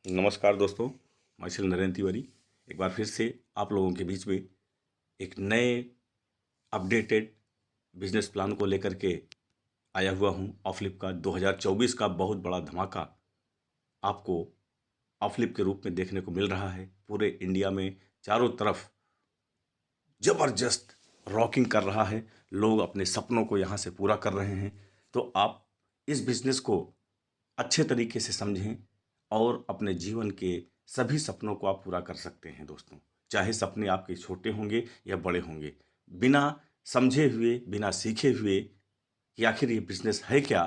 नमस्कार दोस्तों, मैं श्री नरेंद्र तिवारी एक बार फिर से आप लोगों के बीच में एक नए अपडेटेड बिजनेस प्लान को लेकर के आया हुआ हूं। ऑफलिप का 2024 का बहुत बड़ा धमाका आपको ऑफलिप के रूप में देखने को मिल रहा है। पूरे इंडिया में चारों तरफ जबरदस्त रॉकिंग कर रहा है। लोग अपने सपनों को यहाँ से पूरा कर रहे हैं। तो आप इस बिजनेस को अच्छे तरीके से समझें और अपने जीवन के सभी सपनों को आप पूरा कर सकते हैं दोस्तों। चाहे सपने आपके छोटे होंगे या बड़े होंगे, बिना समझे हुए, बिना सीखे हुए कि आखिर ये बिजनेस है क्या,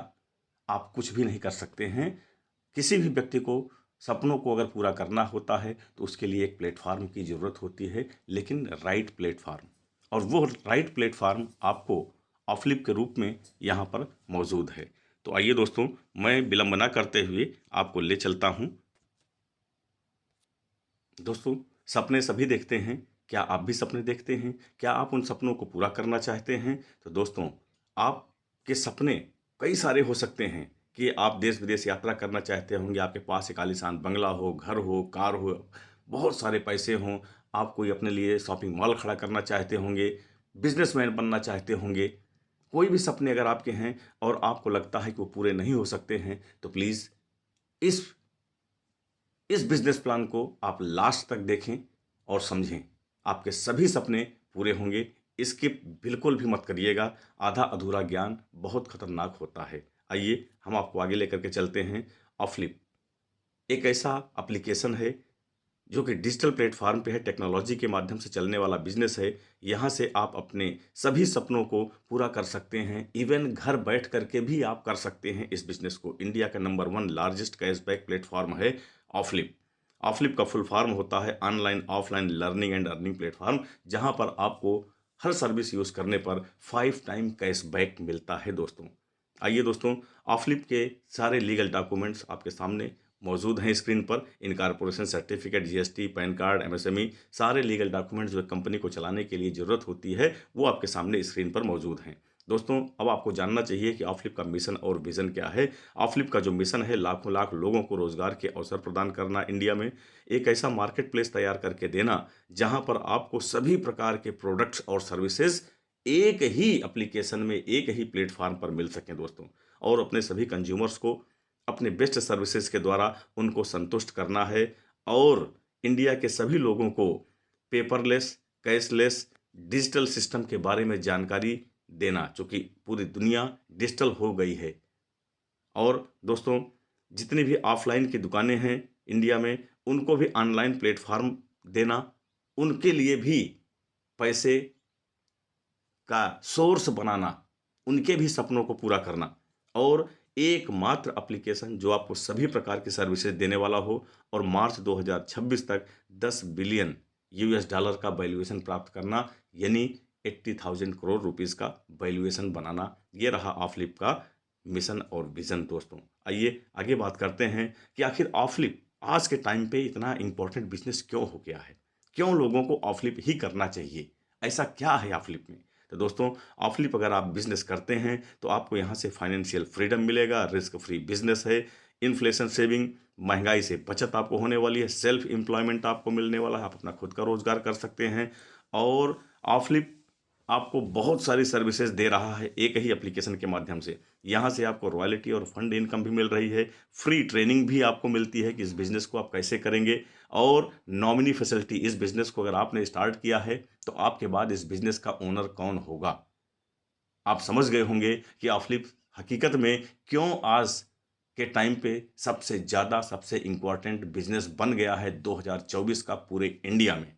आप कुछ भी नहीं कर सकते हैं। किसी भी व्यक्ति को सपनों को अगर पूरा करना होता है तो उसके लिए एक प्लेटफार्म की ज़रूरत होती है, लेकिन राइट प्लेटफार्म। और वो राइट प्लेटफार्म आपको ऑफलिप के रूप में यहाँ पर मौजूद है। तो आइए दोस्तों, मैं विलंब ना करते हुए आपको ले चलता हूँ। दोस्तों, सपने सभी देखते हैं। क्या आप भी सपने देखते हैं? क्या आप उन सपनों को पूरा करना चाहते हैं? तो दोस्तों, आपके सपने कई सारे हो सकते हैं कि आप देश विदेश यात्रा करना चाहते होंगे, आपके पास एक आलीशान बंगला हो, घर हो, कार हो, बहुत सारे पैसे हों, आप कोई अपने लिए शॉपिंग मॉल खड़ा करना चाहते होंगे, बिजनेसमैन बनना चाहते होंगे। कोई भी सपने अगर आपके हैं और आपको लगता है कि वो पूरे नहीं हो सकते हैं, तो प्लीज़ इस इस बिजनेस प्लान को आप लास्ट तक देखें और समझें। आपके सभी सपने पूरे होंगे। स्किप बिल्कुल भी मत करिएगा। आधा अधूरा ज्ञान बहुत खतरनाक होता है। आइए हम आपको आगे लेकर के चलते हैं। ऑफलिप एक ऐसा एप्लीकेशन है जो कि डिजिटल प्लेटफॉर्म पे है, टेक्नोलॉजी के माध्यम से चलने वाला बिजनेस है। यहाँ से आप अपने सभी सपनों को पूरा कर सकते हैं। इवन घर बैठ करके भी आप कर सकते हैं इस बिजनेस को। इंडिया का नंबर 1 लार्जेस्ट कैशबैक प्लेटफॉर्म है ऑफलिप। ऑफलिप का फुल फॉर्म होता है online offline learning and earning platform, जहाँ पर आपको हर सर्विस यूज़ करने पर 5 टाइम कैशबैक मिलता है दोस्तों। आइए दोस्तों, ऑफलिप के सारे लीगल डॉक्यूमेंट्स आपके सामने मौजूद हैं स्क्रीन पर। Incorporation certificate, GST, pan card, MSME, सारे लीगल डॉक्यूमेंट्स जो कंपनी को चलाने के लिए ज़रूरत होती है, वो आपके सामने स्क्रीन पर मौजूद हैं। दोस्तों, अब आपको जानना चाहिए कि ऑफलिप का मिशन और विज़न क्या है। ऑफलिप का जो मिशन है, लाखों लाख लोगों को रोज़गार के अवसर प्रदान करना, इंडिया में एक ऐसा मार्केट प्लेस तैयार करके देना जहां पर आपको सभी प्रकार के प्रोडक्ट्स और सर्विसेज एक ही एप्लीकेशन में, एक ही प्लेटफॉर्म पर मिल सकें दोस्तों। और अपने सभी कंज्यूमर्स को अपने बेस्ट सर्विसेज के द्वारा उनको संतुष्ट करना है। और इंडिया के सभी लोगों को पेपरलेस, कैशलेस, डिजिटल सिस्टम के बारे में जानकारी देना, चूँकि पूरी दुनिया डिजिटल हो गई है। और दोस्तों, जितनी भी ऑफलाइन की दुकानें हैं इंडिया में, उनको भी ऑनलाइन प्लेटफॉर्म देना, उनके लिए भी पैसे का सोर्स बनाना, उनके भी सपनों को पूरा करना। और एकमात्र एप्लीकेशन जो आपको सभी प्रकार की सर्विसेज देने वाला हो और मार्च 2026 तक 10 बिलियन यूएस डॉलर का वैल्यूएशन प्राप्त करना, यानी 80,000 करोड़ रुपीस का वैल्यूएशन बनाना, ये रहा ऑफलिप का मिशन और विजन दोस्तों। आइए आगे बात करते हैं कि आखिर ऑफलिप आज के टाइम पे इतना इंपॉर्टेंट बिजनेस क्यों हो गया है, क्यों लोगों को ऑफलिप ही करना चाहिए, ऐसा क्या है ऑफलिप में। तो दोस्तों, ऑफलिप अगर आप बिजनेस करते हैं तो आपको यहाँ से फाइनेंशियल फ्रीडम मिलेगा, रिस्क फ्री बिजनेस है, इन्फ्लेशन सेविंग, महंगाई से बचत आपको होने वाली है, सेल्फ एम्प्लॉयमेंट आपको मिलने वाला है, आप अपना खुद का रोजगार कर सकते हैं। और ऑफलिप आपको बहुत सारी सर्विसेज दे रहा है एक ही एप्लीकेशन के माध्यम से। यहाँ से आपको रॉयल्टी और फंड इनकम भी मिल रही है, फ्री ट्रेनिंग भी आपको मिलती है कि इस बिज़नेस को आप कैसे करेंगे। और नॉमिनी फैसिलिटी, इस बिज़नेस को अगर आपने स्टार्ट किया है तो आपके बाद इस बिज़नेस का ओनर कौन होगा। आप समझ गए होंगे कि ऑफलिप हकीकत में क्यों आज के टाइम पे सबसे ज़्यादा, सबसे इम्पोर्टेंट बिजनेस बन गया है 2024 का पूरे इंडिया में।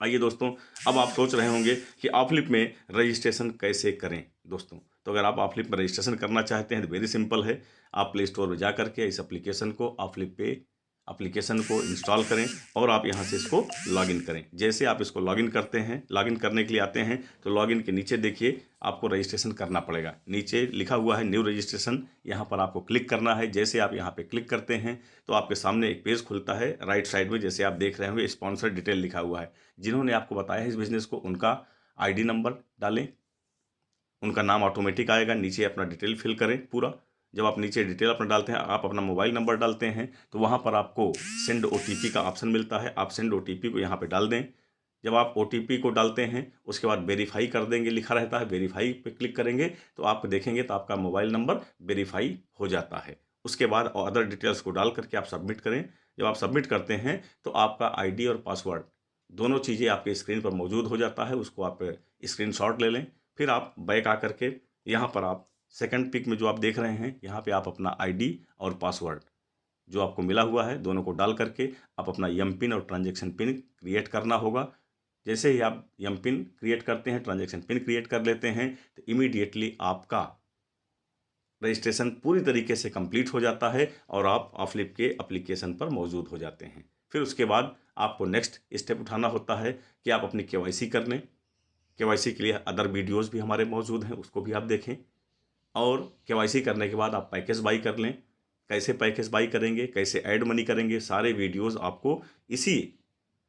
आइए दोस्तों, अब आप सोच रहे होंगे कि ऑफलिप में रजिस्ट्रेशन कैसे करें दोस्तों। तो अगर आप ऑफलिप में रजिस्ट्रेशन करना चाहते हैं तो वेरी सिंपल है। आप प्ले स्टोर में जा करके इस एप्लीकेशन को, ऑफलिप पे एप्लीकेशन को इंस्टॉल करें और आप यहाँ से इसको लॉगिन करें। जैसे आप इसको लॉगिन करते हैं, लॉगिन करने के लिए आते हैं तो लॉगिन के नीचे देखिए आपको रजिस्ट्रेशन करना पड़ेगा। नीचे लिखा हुआ है न्यू रजिस्ट्रेशन, यहाँ पर आपको क्लिक करना है। जैसे आप यहाँ पे क्लिक करते हैं तो आपके सामने एक पेज खुलता है राइट साइड में, जैसे आप देख रहे होंगे स्पॉन्सर डिटेल लिखा हुआ है। जिन्होंने आपको बताया है इस बिज़नेस को, उनका आईडी नंबर डालें, उनका नाम ऑटोमेटिक आएगा, नीचे अपना डिटेल फिल करें पूरा। जब आप नीचे डिटेल अपना डालते हैं, आप अपना मोबाइल नंबर डालते हैं, तो वहाँ पर आपको सेंड OTP का ऑप्शन मिलता है। आप सेंड OTP को यहाँ पे डाल दें। जब आप OTP को डालते हैं, उसके बाद वेरीफाई कर देंगे, लिखा रहता है, वेरीफाई पे क्लिक करेंगे तो आप देखेंगे तो आपका मोबाइल नंबर वेरीफाई हो जाता है। उसके बाद अदर डिटेल्स को डाल करके आप सबमिट करें। जब आप सबमिट करते हैं तो आपका ID और पासवर्ड दोनों चीज़ें आपके स्क्रीन पर मौजूद हो जाता है। उसको आप स्क्रीनशॉट ले लें। फिर आप बैक आकर के यहाँ पर आप सेकंड पिक में जो आप देख रहे हैं, यहाँ पे आप अपना ID और पासवर्ड जो आपको मिला हुआ है, दोनों को डाल करके आप अपना एम पिन और ट्रांजैक्शन पिन क्रिएट करना होगा। जैसे ही आप एम पिन क्रिएट करते हैं, ट्रांजैक्शन पिन क्रिएट कर लेते हैं, तो इमीडिएटली आपका रजिस्ट्रेशन पूरी तरीके से कंप्लीट हो जाता है और आप ऑफलिप के एप्लीकेशन पर मौजूद हो जाते हैं। फिर उसके बाद आपको नेक्स्ट स्टेप उठाना होता है कि आप अपनी KYC कर लें। KYC के लिए अदर वीडियोज़ भी हमारे मौजूद हैं, उसको भी आप देखें। और KYC करने के बाद आप पैकेज बाई कर लें। कैसे पैकेज बाई करेंगे, कैसे ऐड मनी करेंगे, सारे वीडियोज़ आपको इसी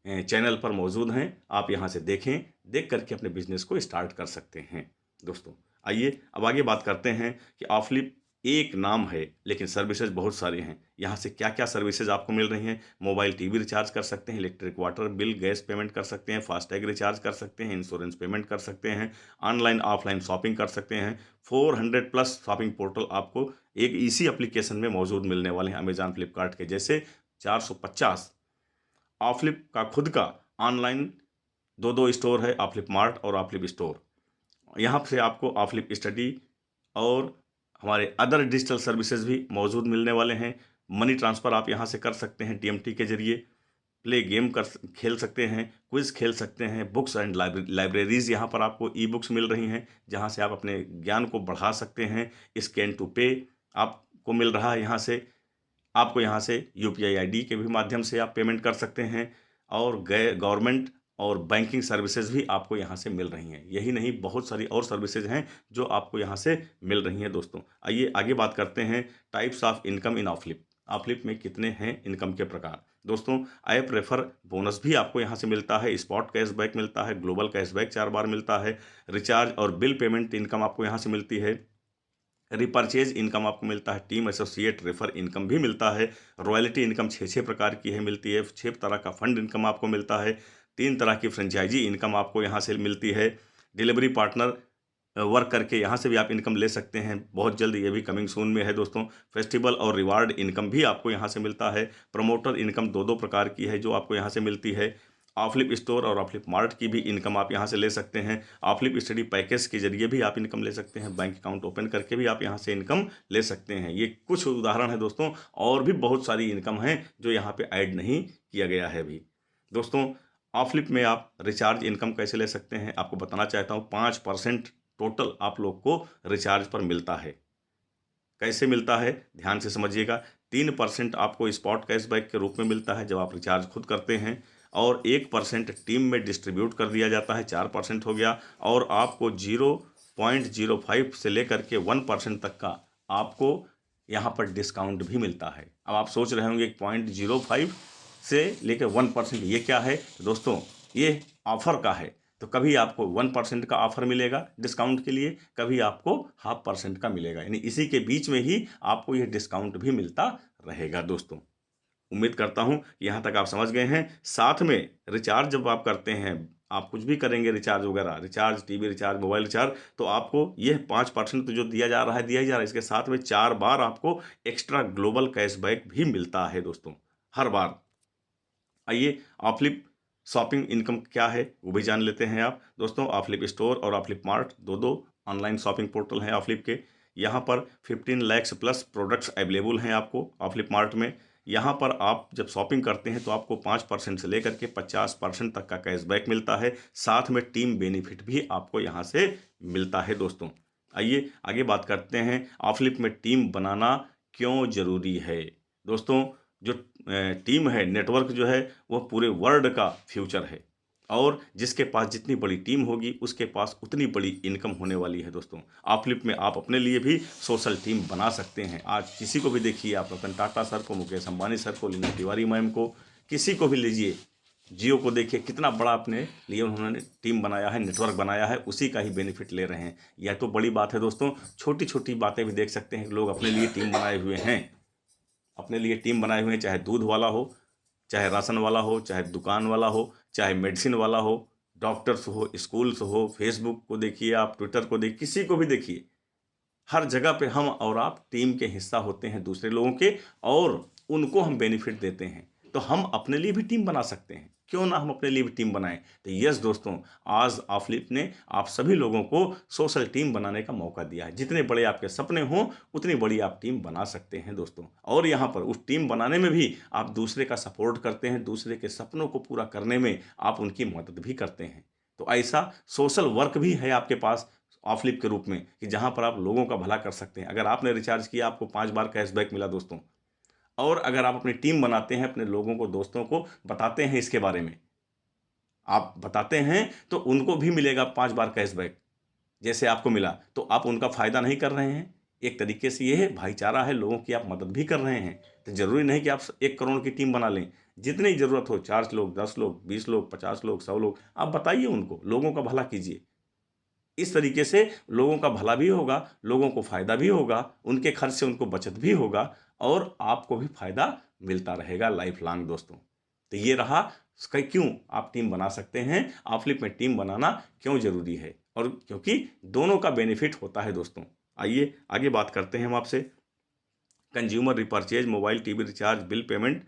चैनल पर मौजूद हैं। आप यहाँ से देखें, देख करके अपने बिजनेस को स्टार्ट कर सकते हैं। दोस्तों आइए अब आगे बात करते हैं कि ऑफलिप एक नाम है लेकिन सर्विसेज बहुत सारी हैं। यहाँ से क्या क्या सर्विसेज आपको मिल रही हैं। मोबाइल TV रिचार्ज कर सकते हैं, electric water bill gas payment कर सकते हैं, फास्टैग रिचार्ज कर सकते हैं, इंश्योरेंस पेमेंट कर सकते हैं, ऑनलाइन ऑफलाइन शॉपिंग कर सकते हैं। 400+ शॉपिंग पोर्टल आपको एक इसी एप्लीकेशन में मौजूद मिलने वाले हैं। अमेजॉन फ्लिपकार्ट के जैसे 450 ऑफलिप का खुद का ऑनलाइन दो स्टोर है, ऑफलिप मार्ट और ऑफलिप स्टोर। यहाँ से आपको ऑफलिप स्टडी और हमारे अदर डिजिटल सर्विसेज भी मौजूद मिलने वाले हैं। मनी ट्रांसफ़र आप यहाँ से कर सकते हैं TMT के जरिए। प्ले गेम खेल सकते हैं, क्विज़ खेल सकते हैं। बुक्स एंड लाइब्रेरीज़ यहाँ पर आपको बुक्स मिल रही हैं, जहाँ से आप अपने ज्ञान को बढ़ा सकते हैं। स्कैन टू पे आपको मिल रहा है। यहाँ से आपको यहाँ से UPI ID के भी माध्यम से आप पेमेंट कर सकते हैं और गवर्नमेंट और बैंकिंग सर्विसेज भी आपको यहाँ से मिल रही हैं। यही नहीं, बहुत सारी और सर्विसेज हैं जो आपको यहाँ से मिल रही हैं। दोस्तों आइए आगे बात करते हैं टाइप्स ऑफ इनकम इन ऑफलिप। ऑफलिप में कितने हैं इनकम के प्रकार। दोस्तों ऐप रेफर बोनस भी आपको यहाँ से मिलता है, स्पॉट कैशबैक मिलता है, ग्लोबल कैशबैक 4 बार मिलता है, रिचार्ज और बिल पेमेंट इनकम आपको यहाँ से मिलती है, रिपर्चेज इनकम आपको मिलता है, टीम एसोसिएट रेफर इनकम भी मिलता है, रॉयल्टी इनकम 6 प्रकार की है मिलती है, 6 तरह का फंड इनकम आपको मिलता है, 3 तरह की फ्रेंचाइजी इनकम आपको यहाँ से मिलती है, डिलीवरी पार्टनर वर्क करके यहाँ से भी आप इनकम ले सकते हैं, बहुत जल्द ये भी कमिंग सून में है। दोस्तों फेस्टिवल और रिवार्ड इनकम भी आपको यहाँ से मिलता है, प्रमोटर इनकम 2 प्रकार की है जो आपको यहाँ से मिलती है, ऑफलिप स्टोर और ऑफलिप मार्ट की भी इनकम आप यहाँ से ले सकते हैं, ऑफलिप स्टडी पैकेज के जरिए भी आप इनकम ले सकते हैं, बैंक अकाउंट ओपन करके भी आप यहाँ से इनकम ले सकते हैं। ये कुछ उदाहरण है दोस्तों, और भी बहुत सारी इनकम है जो यहाँ पे ऐड नहीं किया गया है अभी। दोस्तों ऑफलिप में आप रिचार्ज इनकम कैसे ले सकते हैं आपको बताना चाहता हूँ। 5% टोटल आप लोग को रिचार्ज पर मिलता है। कैसे मिलता है ध्यान से समझिएगा। 3% आपको स्पॉट कैशबैक के रूप में मिलता है जब आप रिचार्ज खुद करते हैं, और 1% टीम में डिस्ट्रीब्यूट कर दिया जाता है, 4% हो गया। और आपको 0.05 से लेकर के 1% तक का आपको यहाँ पर डिस्काउंट भी मिलता है। अब आप सोच रहे होंगे 0.05 से लेकर 1% ये क्या है। तो दोस्तों ये ऑफर का है, तो कभी आपको 1% का ऑफर मिलेगा डिस्काउंट के लिए, कभी आपको 0.5% का मिलेगा, यानी इसी के बीच में ही आपको ये डिस्काउंट भी मिलता रहेगा। दोस्तों उम्मीद करता हूँ यहाँ तक आप समझ गए हैं। साथ में रिचार्ज जब आप करते हैं, आप कुछ भी करेंगे रिचार्ज वगैरह, recharge TV recharge, mobile recharge, तो आपको ये 5% तो जो दिया जा रहा है दिया ही जा रहा है, इसके साथ में 4 बार आपको एक्स्ट्रा ग्लोबल कैशबैक भी मिलता है दोस्तों हर बार। आइए ऑफलिप शॉपिंग इनकम क्या है वो भी जान लेते हैं आप। दोस्तों ऑफलिप स्टोर और ऑफलिप मार्ट दो ऑनलाइन शॉपिंग पोर्टल हैं ऑफलिप के। यहाँ पर 15 लाख प्लस प्रोडक्ट्स अवेलेबल हैं आपको ऑफलिप मार्ट में। यहाँ पर आप जब शॉपिंग करते हैं तो आपको 5% से लेकर के 50% तक का कैशबैक मिलता है, साथ में टीम बेनिफिट भी आपको यहाँ से मिलता है। दोस्तों आइए आगे बात करते हैं ऑफलिप में टीम बनाना क्यों ज़रूरी है। दोस्तों जो टीम है, नेटवर्क जो है, वो पूरे वर्ल्ड का फ्यूचर है, और जिसके पास जितनी बड़ी टीम होगी उसके पास उतनी बड़ी इनकम होने वाली है। दोस्तों ऑफलिप में आप अपने लिए भी सोशल टीम बना सकते हैं। आज किसी को भी देखिए, आप रतन टाटा सर को, मुकेश अंबानी सर को, लीना तिवारी मैम को, किसी को भी लीजिए, जियो को देखिए कितना बड़ा अपने लिए उन्होंने टीम बनाया है, नेटवर्क बनाया है, उसी का ही बेनिफिट ले रहे हैं। यह तो बड़ी बात है दोस्तों। छोटी छोटी बातें भी देख सकते हैं कि लोग अपने लिए टीम बनाए हुए हैं, अपने लिए टीम बनाए हुए हैं, चाहे दूध वाला हो, चाहे राशन वाला हो, चाहे दुकान वाला हो, चाहे मेडिसिन वाला हो, डॉक्टर्स हो, स्कूल्स हो, फेसबुक को देखिए आप, ट्विटर को देखिए, किसी को भी देखिए, हर जगह पे हम और आप टीम के हिस्सा होते हैं दूसरे लोगों के, और उनको हम बेनिफिट देते हैं। तो हम अपने लिए भी टीम बना सकते हैं, क्यों ना हम अपने लिए भी टीम बनाएं। तो यस दोस्तों, आज ऑफलिप ने आप सभी लोगों को सोशल टीम बनाने का मौका दिया है। जितने बड़े आपके सपने हों उतनी बड़ी आप टीम बना सकते हैं दोस्तों। और यहाँ पर उस टीम बनाने में भी आप दूसरे का सपोर्ट करते हैं, दूसरे के सपनों को पूरा करने में आप उनकी मदद भी करते हैं। तो ऐसा सोशल वर्क भी है आपके पास ऑफलिप के रूप में, कि जहां पर आप लोगों का भला कर सकते हैं। अगर आपने रिचार्ज किया, आपको 5 बार कैशबैक मिला दोस्तों। और अगर आप अपनी टीम बनाते हैं, अपने लोगों को, दोस्तों को बताते हैं इसके बारे में, आप बताते हैं, तो उनको भी मिलेगा 5 बार कैशबैक जैसे आपको मिला। तो आप उनका फायदा नहीं कर रहे हैं। एक तरीके से ये है भाईचारा है, लोगों की आप मदद भी कर रहे हैं। तो जरूरी नहीं कि आप 1 करोड़ की टीम बना लें। जितनी जरूरत हो, 4 लोग, 10 लोग, 20 लोग, 50 लोग, 100 लोग, आप बताइए उनको, लोगों का भला कीजिए। इस तरीके से लोगों का भला भी होगा, लोगों को फायदा भी होगा, उनके खर्च से उनको बचत भी होगा, और आपको भी फायदा मिलता रहेगा लाइफ लॉन्ग दोस्तों। तो ये रहा क्यों आप टीम बना सकते हैं, ऑफलिप में टीम बनाना क्यों जरूरी है, और क्योंकि दोनों का बेनिफिट होता है दोस्तों। आइए आगे बात करते हैं हम आपसे। Consumer repurchase, mobile TV recharge, bill payment,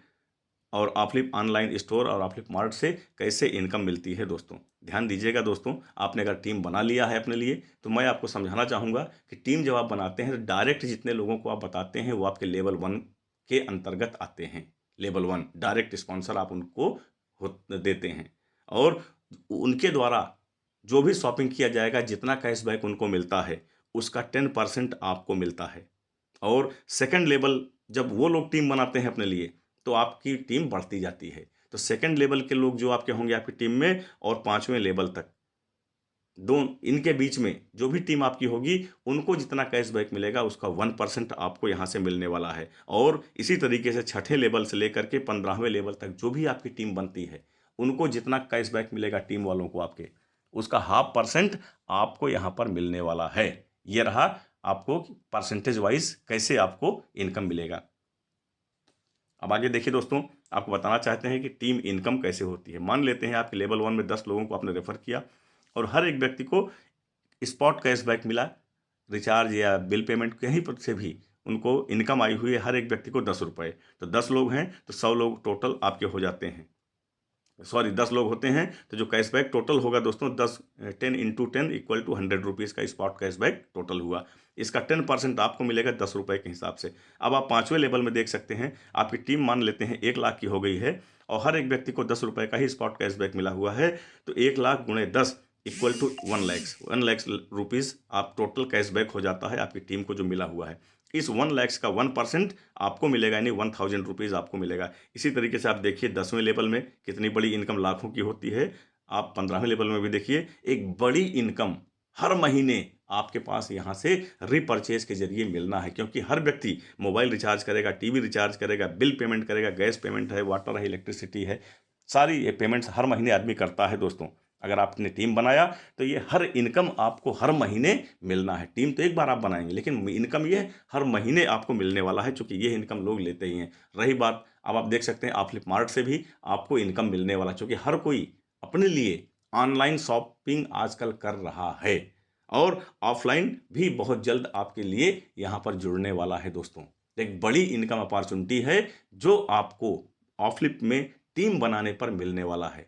और ऑफलिप ऑनलाइन स्टोर और ऑफलिप मार्ट से कैसे इनकम मिलती है दोस्तों। ध्यान दीजिएगा दोस्तों, आपने अगर टीम बना लिया है अपने लिए, तो मैं आपको समझाना चाहूँगा कि टीम जब आप बनाते हैं तो डायरेक्ट जितने लोगों को आप बताते हैं वो आपके लेवल 1 के अंतर्गत आते हैं। लेवल 1 डायरेक्ट स्पॉन्सर आप उनको देते हैं, और उनके द्वारा जो भी शॉपिंग किया जाएगा, जितना कैशबैक उनको मिलता है उसका 10% आपको मिलता है। और सेकंड लेवल जब वो लोग टीम बनाते हैं अपने लिए, तो आपकी टीम बढ़ती जाती है। तो सेकंड लेवल के लोग जो आपके होंगे आपकी टीम में, और 5वें लेवल तक, इनके बीच में जो भी टीम आपकी होगी, उनको जितना कैशबैक मिलेगा उसका 1% आपको यहाँ से मिलने वाला है। और इसी तरीके से छठे लेवल से लेकर के 15वें लेवल तक जो भी आपकी टीम बनती है, उनको जितना कैशबैक मिलेगा टीम वालों को आपके, उसका 0.5% आपको यहाँ पर मिलने वाला है। ये रहा आपको परसेंटेज वाइज कैसे आपको इनकम मिलेगा। अब आगे देखिए दोस्तों, आपको बताना चाहते हैं कि टीम इनकम कैसे होती है। मान लेते हैं आपके लेवल 1 में 10 लोगों को आपने रेफर किया, और हर एक व्यक्ति को स्पॉट कैशबैक मिला, रिचार्ज या बिल पेमेंट कहीं पर से भी उनको इनकम आई हुई है, हर एक व्यक्ति को 10 रुपये। तो 10 लोग हैं तो 100 लोग टोटल आपके हो जाते हैं। सॉरी, 10 लोग होते हैं तो जो कैशबैक टोटल होगा दोस्तों, 10 × 10 इक्वल टू 100 रुपीज़ का स्पॉट कैशबैक टोटल हुआ। इसका 10% आपको मिलेगा 10 रुपये के हिसाब से। अब आप 5वें लेवल में देख सकते हैं, आपकी टीम मान लेते हैं 1 लाख की हो गई है, और हर एक व्यक्ति को 10 रुपये का ही स्पॉट कैशबैक मिला हुआ है। तो 1 लाख गुणे 10 इक्वल टू 1 लाख रुपीज़ आप टोटल कैशबैक हो जाता है आपकी टीम को जो मिला हुआ है। इस 1 लाख का 1% आपको मिलेगा, यानी 1000 रुपीज़ आपको मिलेगा। इसी तरीके से आप देखिए 10वें लेवल में कितनी बड़ी इनकम लाखों की होती है। आप 15वें लेवल में भी देखिए, एक बड़ी इनकम हर महीने आपके पास यहाँ से रिपर्चेज के जरिए मिलना है, क्योंकि हर व्यक्ति मोबाइल रिचार्ज करेगा, टीवी रिचार्ज करेगा, बिल पेमेंट करेगा, गैस पेमेंट है, वाटर है, इलेक्ट्रिसिटी है, सारी ये पेमेंट्स हर महीने आदमी करता है दोस्तों। अगर आपने टीम बनाया तो ये हर इनकम आपको हर महीने मिलना है। टीम तो एक बार आप बनाएंगे, लेकिन इनकम ये हर महीने आपको मिलने वाला है, क्योंकि ये इनकम लोग लेते ही हैं। रही बात, अब आप देख सकते हैं आप फ्लिपमार्ट से भी आपको इनकम मिलने वाला है, क्योंकि हर कोई अपने लिए ऑनलाइन शॉपिंग आजकल कर रहा है, और ऑफलाइन भी बहुत जल्द आपके लिए यहाँ पर जुड़ने वाला है दोस्तों। एक बड़ी इनकम अपॉर्चुनिटी है जो आपको ऑफलिप में टीम बनाने पर मिलने वाला है।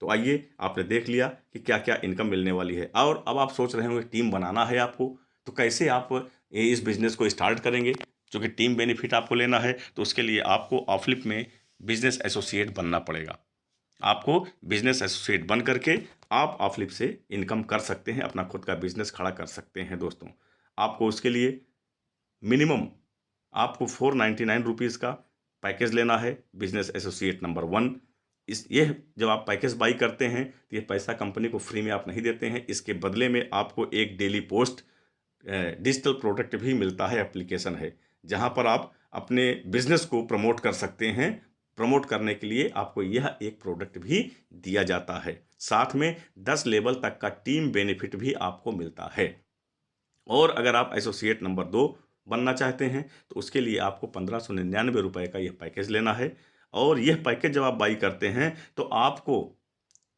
तो आइए, आपने देख लिया कि क्या क्या इनकम मिलने वाली है, और अब आप सोच रहे होंगे टीम बनाना है आपको, तो कैसे आप इस बिजनेस को स्टार्ट करेंगे। क्योंकि टीम बेनिफिट आपको लेना है, तो उसके लिए आपको ऑफलिप में बिजनेस एसोसिएट बनना पड़ेगा। आपको बिजनेस एसोसिएट बन करके आप ऑफलिप से इनकम कर सकते हैं, अपना खुद का बिजनेस खड़ा कर सकते हैं दोस्तों। आपको उसके लिए मिनिमम आपको 499 रुपीज़ का पैकेज लेना है, बिजनेस एसोसिएट नंबर 1। ये जब आप पैकेज बाई करते हैं तो ये पैसा कंपनी को फ्री में आप नहीं देते हैं, इसके बदले में आपको एक डेली पोस्ट डिजिटल प्रोडक्ट भी मिलता है, एप्लीकेशन है, जहां पर आप अपने बिजनेस को प्रमोट कर सकते हैं प्रमोट करने के लिए आपको यह एक प्रोडक्ट भी दिया जाता है। साथ में 10 लेवल तक का टीम बेनिफिट भी आपको मिलता है। और अगर आप एसोसिएट नंबर 2 बनना चाहते हैं तो उसके लिए आपको 1599 रुपये का यह पैकेज लेना है। और यह पैकेज जब आप बाई करते हैं तो आपको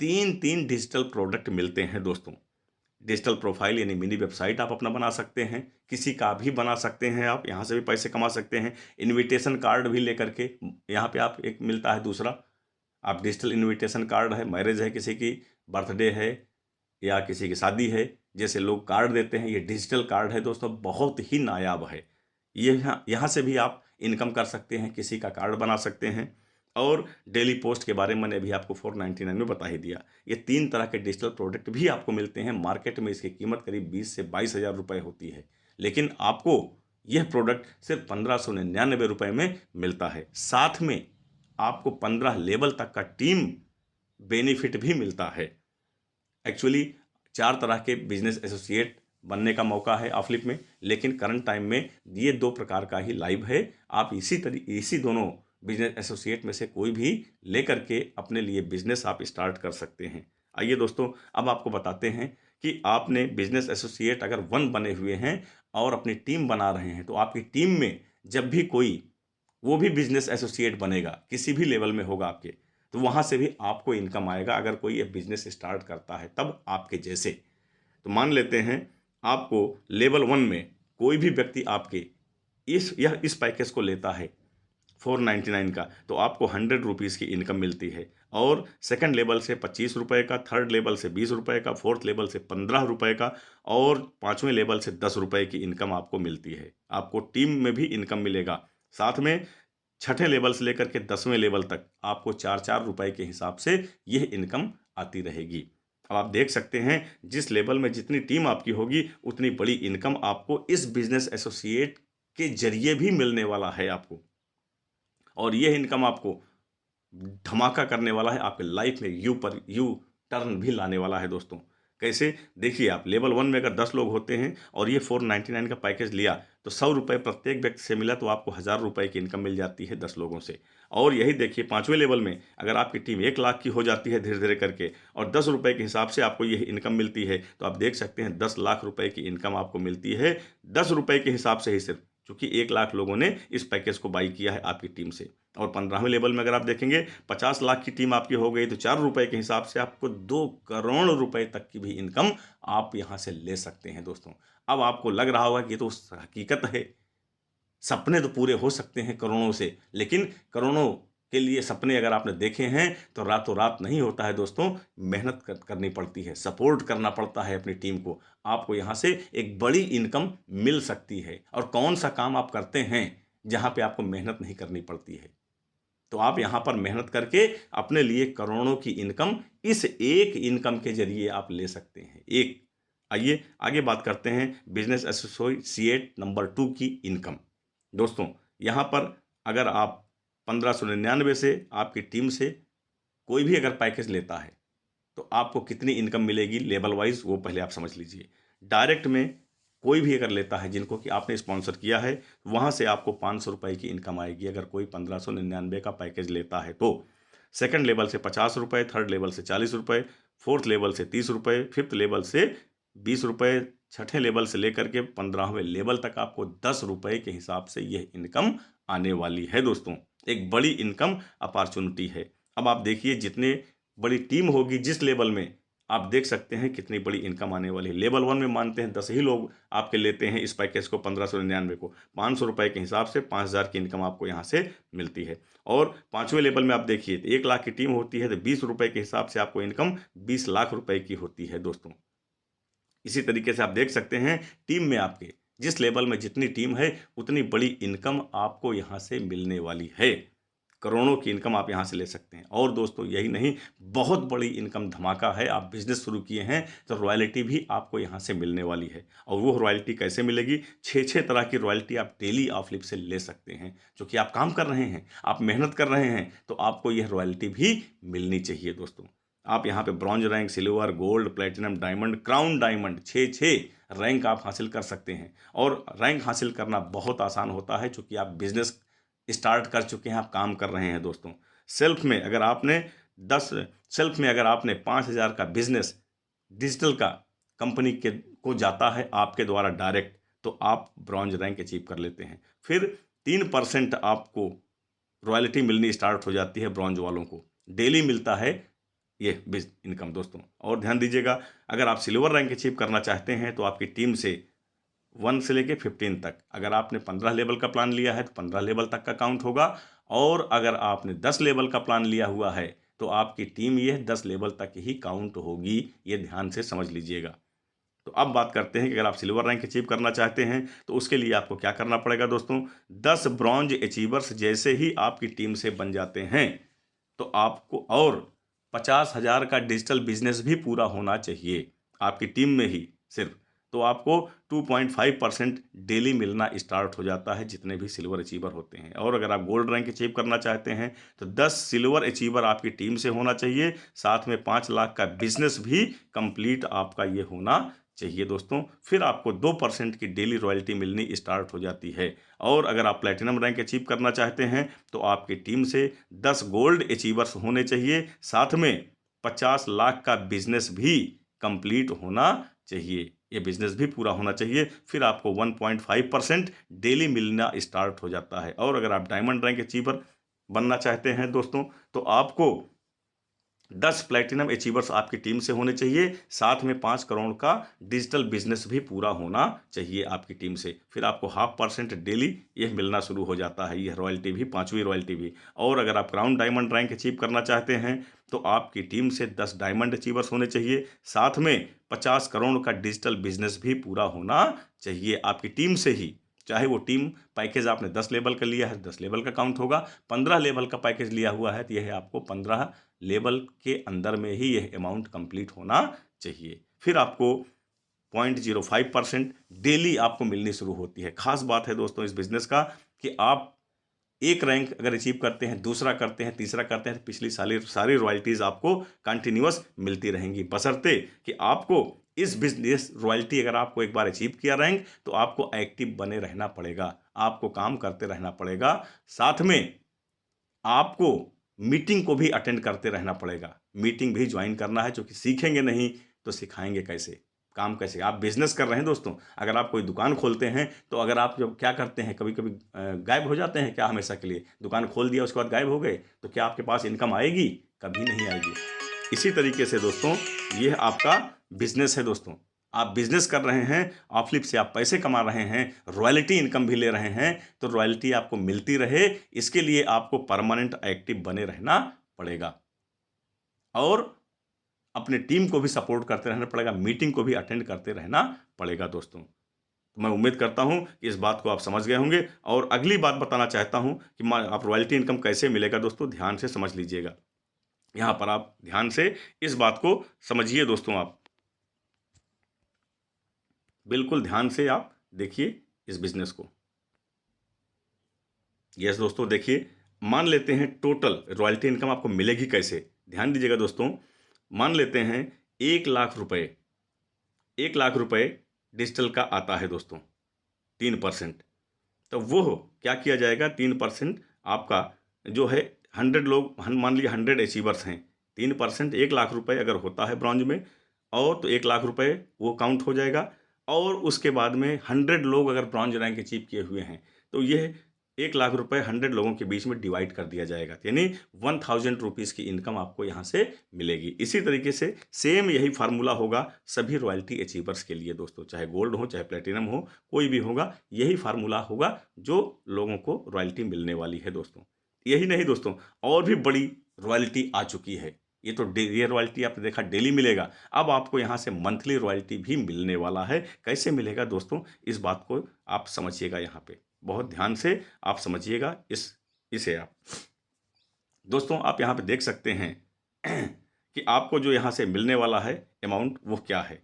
3 डिजिटल प्रोडक्ट मिलते हैं दोस्तों। डिजिटल प्रोफाइल यानी मिनी वेबसाइट आप अपना बना सकते हैं, किसी का भी बना सकते हैं, आप यहाँ से भी पैसे कमा सकते हैं। इनविटेशन कार्ड भी लेकर के यहाँ पे आप एक मिलता है दूसरा, आप डिजिटल इनविटेशन कार्ड है, मैरिज है, किसी की बर्थडे है या किसी की शादी है, जैसे लोग कार्ड देते हैं, ये डिजिटल कार्ड है दोस्तों, बहुत ही नायाब है। ये यहाँ से भी आप इनकम कर सकते हैं, किसी का कार्ड बना सकते हैं। और डेली पोस्ट के बारे में मैंने अभी आपको 499 में बता ही दिया। ये 3 तरह के डिजिटल प्रोडक्ट भी आपको मिलते हैं। मार्केट में इसकी कीमत करीब 20 से 22 हज़ार रुपये होती है, लेकिन आपको यह प्रोडक्ट सिर्फ 1599 रुपये में मिलता है। साथ में आपको 15 लेवल तक का टीम बेनिफिट भी मिलता है। एक्चुअली 4 तरह के बिजनेस एसोसिएट बनने का मौका है ऑफलिप में, लेकिन करंट टाइम में ये 2 प्रकार का ही लाइव है। आप इसी दोनों बिजनेस एसोसिएट में से कोई भी लेकर के अपने लिए बिजनेस आप स्टार्ट कर सकते हैं। आइए दोस्तों, अब आपको बताते हैं कि आपने बिजनेस एसोसिएट अगर 1 बने हुए हैं और अपनी टीम बना रहे हैं, तो आपकी टीम में जब भी कोई वो भी बिजनेस एसोसिएट बनेगा, किसी भी लेवल में होगा आपके, तो वहाँ से भी आपको इनकम आएगा। अगर कोई ये बिजनेस स्टार्ट करता है तब आपके जैसे, तो मान लेते हैं आपको लेवल 1 में कोई भी व्यक्ति आपके इस पैकेज को लेता है 499 का, तो आपको 100 रुपीज़ की इनकम मिलती है। और सेकंड लेवल से 25 रुपये का, थर्ड लेवल से 20 रुपये का, फोर्थ लेवल से 15 रुपये का और 5वें लेवल से 10 रुपये की इनकम आपको मिलती है। आपको टीम में भी इनकम मिलेगा। साथ में 6ठे लेवल से लेकर के 10वें लेवल तक आपको 4-4 रुपये के हिसाब से यह इनकम आती रहेगी। अब आप देख सकते हैं, जिस लेवल में जितनी टीम आपकी होगी उतनी बड़ी इनकम आपको इस बिजनेस एसोसिएट के जरिए भी मिलने वाला है आपको। और यह इनकम आपको धमाका करने वाला है, आपके लाइफ में यू टर्न भी लाने वाला है दोस्तों। कैसे? देखिए, आप लेवल 1 में अगर 10 लोग होते हैं और ये 499 का पैकेज लिया तो 100 रुपये प्रत्येक व्यक्ति से मिला, तो आपको 1000 रुपये की इनकम मिल जाती है 10 लोगों से। और यही देखिए 5वें लेवल में अगर आपकी टीम 1 लाख की हो जाती है धीरे धीरे करके और 10 रुपये के हिसाब से आपको यह इनकम मिलती है, तो आप देख सकते हैं 10 लाख रुपये की इनकम आपको मिलती है 10 रुपये के हिसाब से ही सिर्फ, क्योंकि 1 लाख लोगों ने इस पैकेज को बाई किया है आपकी टीम से। और 15वें लेवल में अगर आप देखेंगे 50 लाख की टीम आपकी हो गई, तो 4 रुपये के हिसाब से आपको 2 करोड़ रुपए तक की भी इनकम आप यहाँ से ले सकते हैं दोस्तों। अब आपको लग रहा होगा कि ये तो हकीकत है, सपने तो पूरे हो सकते हैं करोड़ों से, लेकिन करोड़ों के लिए सपने अगर आपने देखे हैं तो रातों रात नहीं होता है दोस्तों। मेहनत करनी पड़ती है, सपोर्ट करना पड़ता है अपनी टीम को। आपको यहाँ से एक बड़ी इनकम मिल सकती है। और कौन सा काम आप करते हैं जहाँ पे आपको मेहनत नहीं करनी पड़ती है? तो आप यहाँ पर मेहनत करके अपने लिए करोड़ों की इनकम इस एक इनकम के जरिए आप ले सकते हैं। आइए आगे बात करते हैं बिजनेस एसोसिएट नंबर 2 की इनकम। दोस्तों, यहाँ पर अगर आप 1599 से आपकी टीम से कोई भी अगर पैकेज लेता है तो आपको कितनी इनकम मिलेगी लेवल वाइज, वो पहले आप समझ लीजिए। डायरेक्ट में कोई भी अगर लेता है जिनको कि आपने स्पॉन्सर किया है, वहाँ से आपको 500 रुपये की इनकम आएगी अगर कोई 1599 का पैकेज लेता है तो। सेकंड लेवल से 50 रुपये, थर्ड लेवल से 40 रुपये, फोर्थ लेवल से 30 रुपये, फिफ्थ लेवल से 20 रुपये, 6ठे लेवल से लेकर के 15वें लेवल तक आपको 10 रुपये के हिसाब से यह इनकम आने वाली है दोस्तों। एक बड़ी इनकम अपॉर्चुनिटी है। अब आप देखिए, जितने बड़ी टीम होगी जिस लेवल में, आप देख सकते हैं कितनी बड़ी इनकम आने वाली है। लेवल 1 में मानते हैं 10 ही लोग आपके लेते हैं इस पैकेज को 1599 को, 500 रुपये के हिसाब से 5000 की इनकम आपको यहाँ से मिलती है। और 5वें लेवल में आप देखिए 1 लाख की टीम होती है तो 20 रुपये के हिसाब से आपको इनकम 20 लाख रुपए की होती है दोस्तों। इसी तरीके से आप देख सकते हैं, टीम में आपके जिस लेवल में जितनी टीम है उतनी बड़ी इनकम आपको यहाँ से मिलने वाली है। करोड़ों की इनकम आप यहाँ से ले सकते हैं। और दोस्तों, यही नहीं, बहुत बड़ी इनकम धमाका है। आप बिजनेस शुरू किए हैं तो रॉयल्टी भी आपको यहाँ से मिलने वाली है। और वो रॉयल्टी कैसे मिलेगी? 6 तरह की रॉयल्टी आप डेली ऑफलिप से ले सकते हैं। जो कि आप काम कर रहे हैं, आप मेहनत कर रहे हैं, तो आपको यह रॉयल्टी भी मिलनी चाहिए दोस्तों। आप यहाँ पे bronze rank, silver, gold, platinum, diamond, crown diamond, 6 rank आप हासिल कर सकते हैं। और रैंक हासिल करना बहुत आसान होता है, क्योंकि आप बिजनेस स्टार्ट कर चुके हैं, आप काम कर रहे हैं दोस्तों। सेल्फ में अगर आपने 10 सेल्फ में अगर आपने 5,000 का बिजनेस डिजिटल का कंपनी के को जाता है आपके द्वारा डायरेक्ट, तो आप ब्रॉन्ज रैंक अचीव कर लेते हैं। फिर 3% आपको रॉयल्टी मिलनी स्टार्ट हो जाती है ब्रॉन्ज वालों को, डेली मिलता है ये इनकम दोस्तों। और ध्यान दीजिएगा, अगर आप सिल्वर रैंक अचीव करना चाहते हैं तो आपकी टीम से 1 से लेके 15 तक, अगर आपने 15 लेवल का प्लान लिया है तो 15 लेवल तक का काउंट होगा, और अगर आपने 10 लेवल का प्लान लिया हुआ है तो आपकी टीम ये 10 लेवल तक ही काउंट होगी। ये ध्यान से समझ लीजिएगा। तो अब बात करते हैं कि अगर आप सिल्वर रैंक अचीव करना चाहते हैं तो उसके लिए आपको क्या करना पड़ेगा दोस्तों। 10 ब्रॉन्ज अचीवर्स जैसे ही आपकी टीम से बन जाते हैं तो आपको और 50,000 का डिजिटल बिजनेस भी पूरा होना चाहिए आपकी टीम में ही सिर्फ, तो आपको 2.5% डेली मिलना स्टार्ट हो जाता है जितने भी सिल्वर अचीवर होते हैं। और अगर आप गोल्ड रैंक अचीव करना चाहते हैं तो 10 सिल्वर अचीवर आपकी टीम से होना चाहिए, साथ में 5 लाख का बिजनेस भी कंप्लीट आपका ये होना चाहिए दोस्तों। फिर आपको 2% की डेली रॉयल्टी मिलनी स्टार्ट हो जाती है। और अगर आप प्लेटिनम रैंक अचीव करना चाहते हैं तो आपकी टीम से 10 गोल्ड अचीवर्स होने चाहिए, साथ में 50 लाख का बिजनेस भी कंप्लीट होना चाहिए, ये बिजनेस भी पूरा होना चाहिए। फिर आपको 1.5% डेली मिलना स्टार्ट हो जाता है। और अगर आप डायमंड रैंक अचीवर बनना चाहते हैं दोस्तों तो आपको 10 प्लेटिनम अचीवर्स आपकी टीम से होने चाहिए, साथ में 5 करोड़ का डिजिटल बिजनेस भी पूरा होना चाहिए आपकी टीम से। फिर आपको 0.5% डेली यह मिलना शुरू हो जाता है, यह रॉयल्टी भी, 5वीं रॉयल्टी भी। और अगर आप क्राउन डायमंड रैंक अचीव करना चाहते हैं तो आपकी टीम से 10 डायमंड अचीवर्स होने चाहिए, साथ में 50 करोड़ का डिजिटल बिजनेस भी पूरा होना चाहिए आपकी टीम से ही। चाहे वो टीम पैकेज आपने 10 लेवल का लिया है 10 लेवल का काउंट होगा, 15 लेवल का पैकेज लिया हुआ है तो यह आपको 15 लेवल के अंदर में ही यह अमाउंट कंप्लीट होना चाहिए। फिर आपको 0.05% डेली आपको मिलनी शुरू होती है। खास बात है दोस्तों इस बिजनेस का कि आप एक रैंक अगर अचीव करते हैं, दूसरा करते हैं, तीसरा करते हैं तो पिछली सारी सारी रॉयल्टीज आपको कंटिन्यूअस मिलती रहेंगी, बशर्ते कि आपको इस बिजनेस रॉयल्टी अगर आपको एक बार अचीव किया रैंक तो आपको एक्टिव बने रहना पड़ेगा, आपको काम करते रहना पड़ेगा, साथ में आपको मीटिंग को भी अटेंड करते रहना पड़ेगा। मीटिंग भी ज्वाइन करना है, क्योंकि सीखेंगे नहीं तो सिखाएंगे कैसे, काम कैसे। आप बिजनेस कर रहे हैं दोस्तों, अगर आप कोई दुकान खोलते हैं तो अगर आप जब क्या करते हैं, कभी कभी गायब हो जाते हैं क्या हमेशा के लिए, दुकान खोल दिया उसके बाद गायब हो गए, तो क्या आपके पास इनकम आएगी? कभी नहीं आएगी। इसी तरीके से दोस्तों यह आपका बिजनेस है दोस्तों, आप बिजनेस कर रहे हैं, ऑफलिप से आप पैसे कमा रहे हैं, रॉयल्टी इनकम भी ले रहे हैं, तो रॉयल्टी आपको मिलती रहे इसके लिए आपको परमानेंट एक्टिव बने रहना पड़ेगा और अपने टीम को भी सपोर्ट करते रहना पड़ेगा, मीटिंग को भी अटेंड करते रहना पड़ेगा दोस्तों। तो मैं उम्मीद करता हूं कि इस बात को आप समझ गए होंगे। और अगली बात बताना चाहता हूं कि आप रॉयल्टी इनकम कैसे मिलेगा दोस्तों, ध्यान से समझ लीजिएगा। यहां पर आप ध्यान से इस बात को समझिए दोस्तों, आप बिल्कुल ध्यान से आप देखिए इस बिजनेस को। यस दोस्तों, देखिए, मान लेते हैं टोटल रॉयल्टी इनकम आपको मिलेगी कैसे, ध्यान दीजिएगा दोस्तों। मान लेते हैं 1,00,000 रुपए, 1,00,000 रुपए डिजिटल का आता है दोस्तों, 3%। तो वो क्या किया जाएगा, 3% आपका जो है 100 लोग, मान लीजिए 100 अचीवर्स हैं, 3% 1,00,000 रुपए अगर होता है ब्रॉन्ज में, और तो 1,00,000 रुपए वो काउंट हो जाएगा। और उसके बाद में 100 लोग अगर ब्रॉन्ज रैंक अचीव किए हुए हैं तो यह 1,00,000 रुपए 100 लोगों के बीच में डिवाइड कर दिया जाएगा, यानी 1,000 रुपीज़ की इनकम आपको यहाँ से मिलेगी। इसी तरीके से सेम यही फार्मूला होगा सभी रॉयल्टी अचीवर्स के लिए दोस्तों, चाहे गोल्ड हो चाहे प्लेटिनम हो, कोई भी होगा, यही फार्मूला होगा जो लोगों को रॉयल्टी मिलने वाली है दोस्तों। यही नहीं दोस्तों, और भी बड़ी रॉयल्टी आ चुकी है। ये तो ये रॉयल्टी आपने देखा डेली मिलेगा, अब आपको यहाँ से मंथली रॉयल्टी भी मिलने वाला है। कैसे मिलेगा दोस्तों, इस बात को आप समझिएगा, यहाँ पे बहुत ध्यान से आप समझिएगा इसे आप दोस्तों। आप यहाँ पे देख सकते हैं कि आपको जो यहाँ से मिलने वाला है अमाउंट वो क्या है।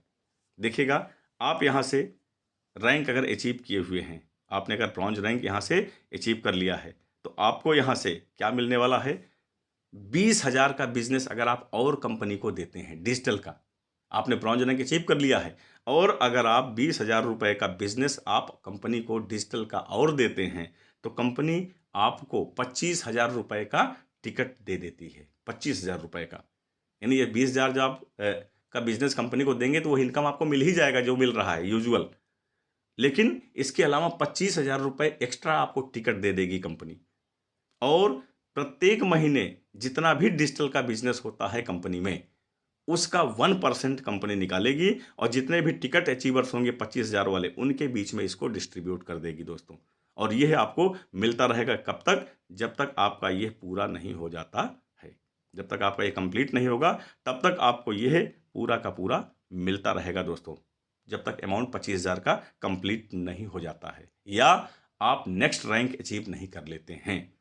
देखिएगा, आप यहाँ से रैंक अगर अचीव किए हुए हैं, आपने अगर ब्रॉन्ज रैंक यहाँ से अचीव कर लिया है तो आपको यहाँ से क्या मिलने वाला है, 20,000 का बिजनेस अगर आप और कंपनी को देते हैं डिजिटल का, आपने ब्रॉन्ज रैंक अचीव कर लिया है, और अगर आप 20,000 रुपए का बिजनेस आप कंपनी को डिजिटल का और देते हैं तो कंपनी आपको 25,000 रुपये का टिकट दे देती है। 25,000 रुपये का, यानी ये 20,000 जो आप का बिजनेस कंपनी को देंगे तो वो इनकम आपको मिल ही जाएगा जो मिल रहा है यूजुअल। लेकिन इसके अलावा 25,000 रुपये एक्स्ट्रा आपको टिकट दे देगी कंपनी। और प्रत्येक महीने जितना भी डिजिटल का बिजनेस होता है कंपनी में, उसका 1% कंपनी निकालेगी और जितने भी टिकट अचीवर्स होंगे 25,000 वाले, उनके बीच में इसको डिस्ट्रीब्यूट कर देगी दोस्तों। और यह आपको मिलता रहेगा कब तक? जब तक आपका यह पूरा नहीं हो जाता है। जब तक आपका ये कंप्लीट नहीं होगा तब तक आपको यह पूरा का पूरा मिलता रहेगा दोस्तों, जब तक अमाउंट 25,000 का कंप्लीट नहीं हो जाता है या आप नेक्स्ट रैंक अचीव नहीं कर लेते हैं।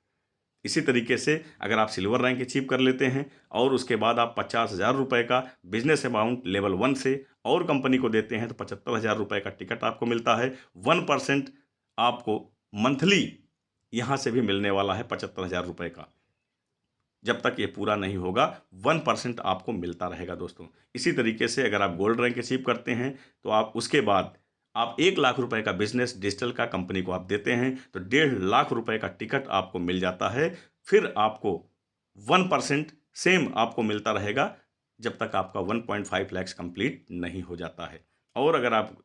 इसी तरीके से अगर आप सिल्वर रैंक अचीव कर लेते हैं और उसके बाद आप 50,000 रुपये का बिजनेस अमाउंट लेवल 1 से और कंपनी को देते हैं तो 75,000 रुपये का टिकट आपको मिलता है। 1% आपको मंथली यहाँ से भी मिलने वाला है 75,000 रुपये का। जब तक ये पूरा नहीं होगा 1% आपको मिलता रहेगा दोस्तों। इसी तरीके से अगर आप गोल्ड रैंक अचीव करते हैं तो आप उसके बाद आप 1,00,000 रुपये का बिजनेस डिजिटल का कंपनी को आप देते हैं तो 1,50,000 रुपये का टिकट आपको मिल जाता है। फिर आपको 1% सेम आपको मिलता रहेगा जब तक आपका 1.5 लाख कंप्लीट नहीं हो जाता है। और अगर आप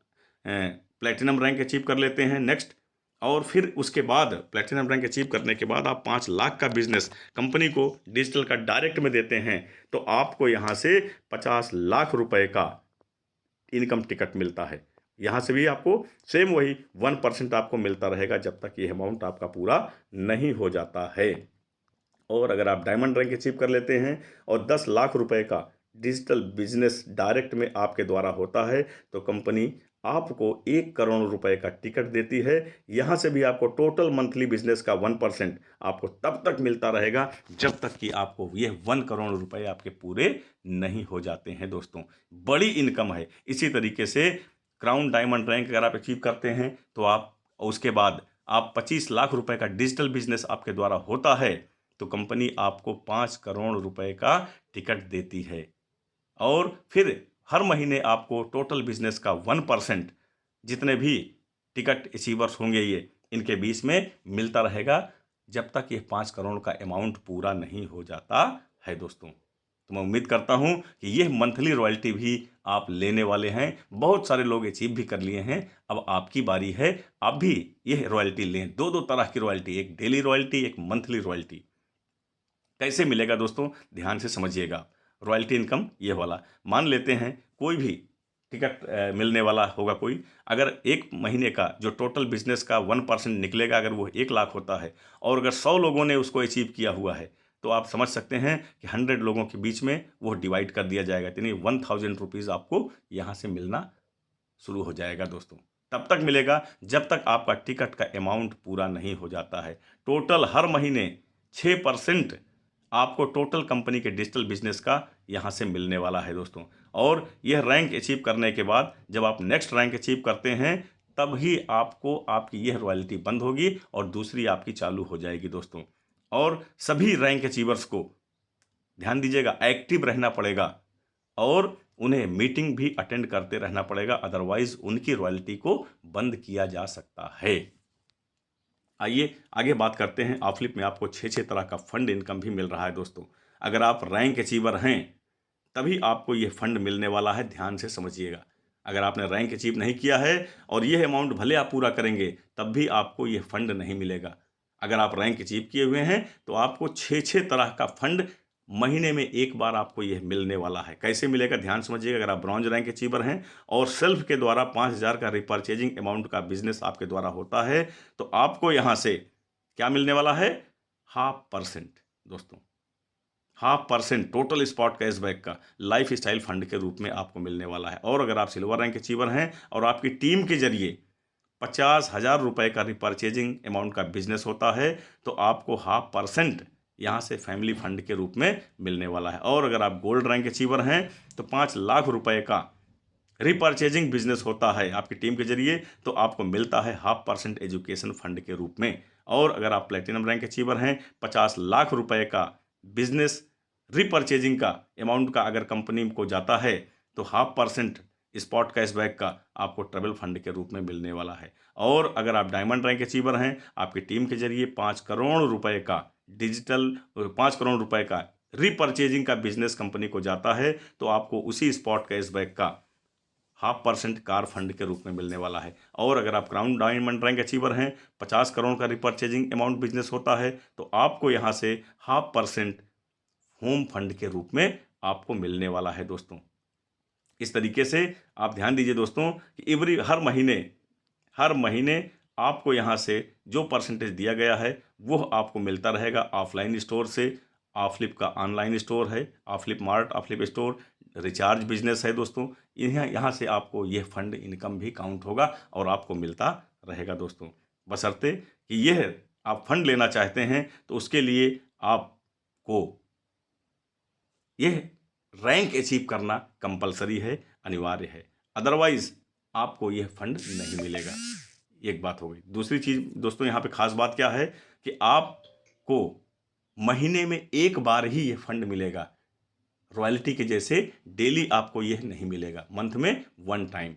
प्लेटिनम रैंक अचीव कर लेते हैं नेक्स्ट, और फिर उसके बाद प्लेटिनम रैंक अचीव करने के बाद आप 5 लाख का बिजनेस कंपनी को डिजिटल का डायरेक्ट में देते हैं तो आपको यहाँ से 50 लाख रुपए का इनकम टिकट मिलता है। यहाँ से भी आपको सेम वही 1% आपको मिलता रहेगा जब तक ये अमाउंट आपका पूरा नहीं हो जाता है। और अगर आप डायमंड रैंक अचीव कर लेते हैं और 10 लाख रुपए का डिजिटल बिजनेस डायरेक्ट में आपके द्वारा होता है तो कंपनी आपको 1 करोड़ रुपए का टिकट देती है। यहाँ से भी आपको टोटल मंथली बिजनेस का 1% आपको तब तक मिलता रहेगा जब तक कि आपको ये 1 करोड़ रुपए आपके पूरे नहीं हो जाते हैं दोस्तों। बड़ी इनकम है। इसी तरीके से क्राउन डायमंड रैंक अगर आप अचीव करते हैं तो आप उसके बाद आप 25 लाख रुपए का डिजिटल बिजनेस आपके द्वारा होता है तो कंपनी आपको 5 करोड़ रुपए का टिकट देती है। और फिर हर महीने आपको टोटल बिजनेस का 1% जितने भी टिकट अचीवर्स होंगे ये इनके बीच में मिलता रहेगा जब तक ये 5 करोड़ का अमाउंट पूरा नहीं हो जाता है दोस्तों। तो मैं उम्मीद करता हूँ कि ये मंथली रॉयल्टी भी आप लेने वाले हैं। बहुत सारे लोग अचीव भी कर लिए हैं, अब आपकी बारी है, आप भी ये रॉयल्टी लें। दो तरह की रॉयल्टी, एक डेली रॉयल्टी, एक मंथली रॉयल्टी। कैसे मिलेगा दोस्तों? ध्यान से समझिएगा। रॉयल्टी इनकम ये वाला, मान लेते हैं कोई भी टिकट मिलने वाला होगा कोई, अगर एक महीने का जो टोटल बिजनेस का 1% निकलेगा, अगर वो 1 लाख होता है और अगर 100 लोगों ने उसको अचीव किया हुआ है तो आप समझ सकते हैं कि 100 लोगों के बीच में वो डिवाइड कर दिया जाएगा, यानी 1,000 रुपीज़ आपको यहाँ से मिलना शुरू हो जाएगा दोस्तों। तब तक मिलेगा जब तक आपका टिकट का अमाउंट पूरा नहीं हो जाता है। टोटल हर महीने 6% आपको टोटल कंपनी के डिजिटल बिजनेस का यहाँ से मिलने वाला है दोस्तों। और यह रैंक अचीव करने के बाद जब आप नेक्स्ट रैंक अचीव करते हैं तब ही आपको आपकी यह रॉयल्टी बंद होगी और दूसरी आपकी चालू हो जाएगी दोस्तों। और सभी रैंक अचीवर्स को ध्यान दीजिएगा, एक्टिव रहना पड़ेगा और उन्हें मीटिंग भी अटेंड करते रहना पड़ेगा, अदरवाइज उनकी रॉयल्टी को बंद किया जा सकता है। आइए आगे बात करते हैं। ऑफलिप में आपको 6 तरह का फंड इनकम भी मिल रहा है दोस्तों। अगर आप रैंक अचीवर हैं तभी आपको ये फंड मिलने वाला है, ध्यान से समझिएगा। अगर आपने रैंक अचीव नहीं किया है और यह अमाउंट भले आप पूरा करेंगे तब भी आपको ये फंड नहीं मिलेगा। अगर आप रैंक अचीव किए हुए हैं तो आपको 6 तरह का फंड महीने में एक बार आपको यह मिलने वाला है। कैसे मिलेगा ध्यान समझिएगा। अगर आप ब्रॉन्ज रैंक अचीवर हैं और सेल्फ के द्वारा 5,000 का रिपर्चेजिंग अमाउंट का बिजनेस आपके द्वारा होता है तो आपको यहाँ से क्या मिलने वाला है? 0.5% दोस्तों, 0.5% टोटल स्पॉट कैशबैक का लाइफ स्टाइल फंड के रूप में आपको मिलने वाला है। और अगर आप सिल्वर रैंक अचीवर हैं और आपकी टीम के जरिए 50,000 रुपये का रिपर्चेजिंग अमाउंट का बिजनेस होता है तो आपको 0.5% यहाँ से फैमिली फंड के रूप में मिलने वाला है। और अगर आप गोल्ड रैंक अचीवर हैं तो 5 लाख रुपए का रिपर्चेजिंग बिजनेस होता है आपकी टीम के जरिए तो आपको मिलता है 0.5% एजुकेशन फंड के रूप में। और अगर आप प्लेटिनम रैंक अचीवर हैं, 50 लाख रुपए का बिजनेस रिपर्चेजिंग का अमाउंट का अगर कंपनी को जाता है तो 0.5% स्पॉट कैशबैक का आपको ट्रैवल फंड के रूप में मिलने वाला है। और अगर आप डायमंड रैंक अचीवर हैं, आपकी टीम के जरिए 5 करोड़ रुपए का डिजिटल 5 करोड़ रुपए का रीपरचेजिंग का बिजनेस कंपनी को जाता है, तो आपको उसी स्पॉट कैशबैक का 0.5% कार फंड के रूप में मिलने वाला है। और अगर आप क्राउन डायमंड रैंक अचीवर हैं, 50 करोड़ का रिपर्चेजिंग अमाउंट बिजनेस होता है, तो आपको यहाँ से 0.5% होम फंड के रूप में आपको मिलने वाला है दोस्तों। इस तरीके से आप ध्यान दीजिए दोस्तों कि हर महीने आपको यहाँ से जो परसेंटेज दिया गया है वो आपको मिलता रहेगा ऑफलाइन स्टोर से। ऑफलिप का ऑनलाइन स्टोर है, ऑफलिप मार्ट, ऑफलिप स्टोर, रिचार्ज बिजनेस है दोस्तों। यहाँ से आपको यह फंड इनकम भी काउंट होगा और आपको मिलता रहेगा दोस्तों, बशर्ते कि यह आप फंड लेना चाहते हैं तो उसके लिए आपको यह रैंक अचीव करना कंपलसरी है, अनिवार्य है, अदरवाइज आपको यह फंड नहीं मिलेगा। एक बात हो गई। दूसरी चीज़ दोस्तों यहाँ पे खास बात क्या है कि आपको महीने में एक बार ही यह फंड मिलेगा, रॉयल्टी के जैसे डेली आपको यह नहीं मिलेगा, मंथ में 1 टाइम।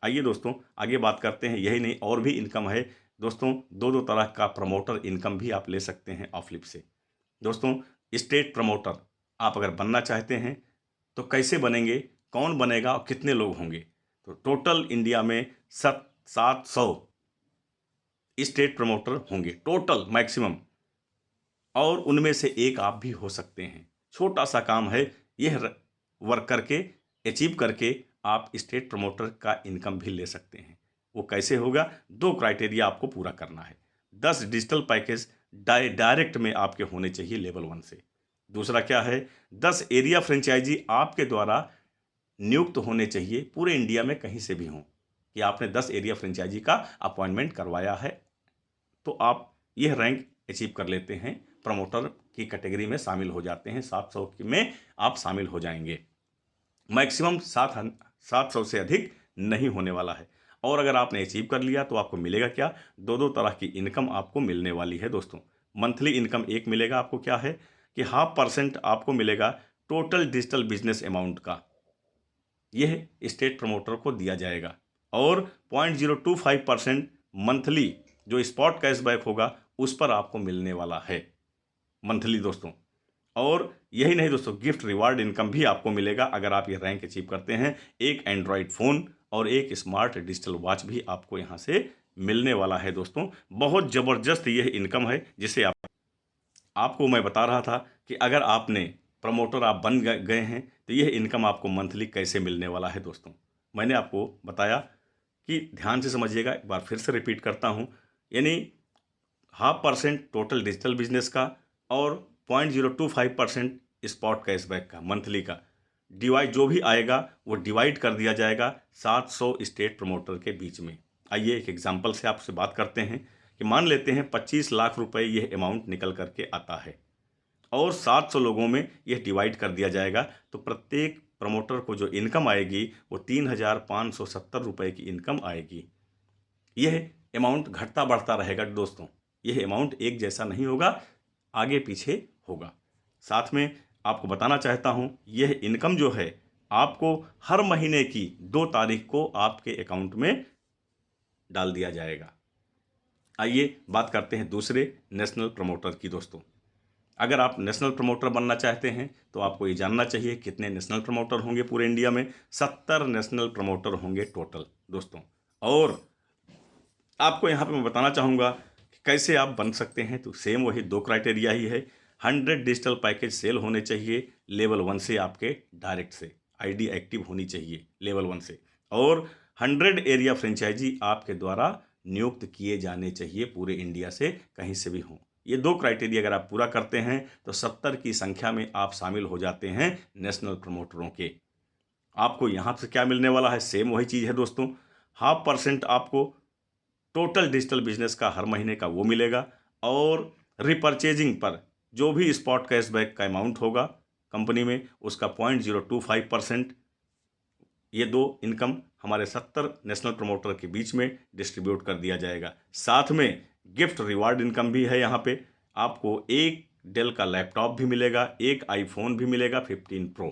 आइए दोस्तों आगे बात करते हैं। यही नहीं, और भी इनकम है दोस्तों। दो तरह का प्रमोटर इनकम भी आप ले सकते हैं ऑफलिप से दोस्तों। स्टेट प्रमोटर आप अगर बनना चाहते हैं तो कैसे बनेंगे, कौन बनेगा और कितने लोग होंगे? तो टोटल इंडिया में 700 स्टेट प्रमोटर होंगे टोटल मैक्सिमम, और उनमें से एक आप भी हो सकते हैं। छोटा सा काम है, यह वर्क करके अचीव करके आप स्टेट प्रमोटर का इनकम भी ले सकते हैं। वो कैसे होगा? 2 क्राइटेरिया आपको पूरा करना है। 10 डिजिटल पैकेज डायरेक्ट में आपके होने चाहिए लेवल 1 से। दूसरा क्या है? 10 एरिया फ्रेंचाइजी आपके द्वारा नियुक्त होने चाहिए, पूरे इंडिया में कहीं से भी हों, कि आपने 10 एरिया फ्रेंचाइजी का अपॉइंटमेंट करवाया है, तो आप यह रैंक अचीव कर लेते हैं, प्रमोटर की कैटेगरी में शामिल हो जाते हैं। 700 में आप शामिल हो जाएंगे। मैक्सिमम 700 से अधिक नहीं होने वाला है। और अगर आपने अचीव कर लिया तो आपको मिलेगा क्या? दो तरह की इनकम आपको मिलने वाली है दोस्तों। मंथली इनकम एक मिलेगा आपको, क्या है कि 0.5% आपको मिलेगा टोटल डिजिटल बिजनेस अमाउंट का, यह स्टेट प्रमोटर को दिया जाएगा। और 0.025% मंथली जो स्पॉट कैशबैक होगा उस पर आपको मिलने वाला है मंथली दोस्तों। और यही नहीं दोस्तों, गिफ्ट रिवार्ड इनकम भी आपको मिलेगा अगर आप ये रैंक अचीव करते हैं। एक एंड्रॉयड फ़ोन और एक स्मार्ट डिजिटल वॉच भी आपको यहाँ से मिलने वाला है दोस्तों। बहुत ज़बरदस्त यह इनकम है, जिसे आपको मैं बता रहा था कि अगर आपने प्रमोटर आप बन गए हैं तो यह इनकम आपको मंथली कैसे मिलने वाला है दोस्तों। मैंने आपको बताया कि ध्यान से समझिएगा, एक बार फिर से रिपीट करता हूँ। यानी 0.5% टोटल डिजिटल बिजनेस का और 0.025% स्पॉट कैशबैक का मंथली का, डिवाइड जो भी आएगा वो डिवाइड कर दिया जाएगा 700 स्टेट प्रमोटर के बीच में। आइए एक एग्जांपल से आपसे बात करते हैं कि मान लेते हैं 25 लाख रुपए यह अमाउंट निकल करके आता है और 700 लोगों में यह डिवाइड कर दिया जाएगा, तो प्रत्येक प्रमोटर को जो इनकम आएगी वो 3,570 रुपये की इनकम आएगी। यह अमाउंट घटता बढ़ता रहेगा दोस्तों, यह अमाउंट एक जैसा नहीं होगा, आगे पीछे होगा। साथ में आपको बताना चाहता हूं, यह इनकम जो है आपको हर महीने की 2 तारीख को आपके अकाउंट में डाल दिया जाएगा। आइए बात करते हैं दूसरे नेशनल प्रमोटर की दोस्तों। अगर आप नेशनल प्रमोटर बनना चाहते हैं तो आपको ये जानना चाहिए कितने नेशनल प्रमोटर होंगे पूरे इंडिया में। 70 नेशनल प्रमोटर होंगे टोटल दोस्तों। और आपको यहाँ पे मैं बताना चाहूँगा कि कैसे आप बन सकते हैं, तो सेम वही 2 क्राइटेरिया ही है। 100 डिजिटल पैकेज सेल होने चाहिए लेवल 1 से, आपके डायरेक्ट से आईडी एक्टिव होनी चाहिए लेवल 1 से, और 100 एरिया फ्रेंचाइजी आपके द्वारा नियुक्त किए जाने चाहिए पूरे इंडिया से, कहीं से भी हों। ये 2 क्राइटेरिया अगर आप पूरा करते हैं तो 70 की संख्या में आप शामिल हो जाते हैं नेशनल प्रमोटरों के। आपको यहाँ से क्या मिलने वाला है? सेम वही चीज़ है दोस्तों। 0.5% आपको टोटल डिजिटल बिजनेस का हर महीने का वो मिलेगा, और रिपर्चेजिंग पर जो भी स्पॉट कैशबैक का अमाउंट होगा कंपनी में उसका 0.025%, ये 2 इनकम हमारे 70 नेशनल प्रमोटर के बीच में डिस्ट्रीब्यूट कर दिया जाएगा। साथ में गिफ्ट रिवार्ड इनकम भी है। यहाँ पे आपको एक डेल का लैपटॉप भी मिलेगा, एक आईफोन भी मिलेगा 15 प्रो।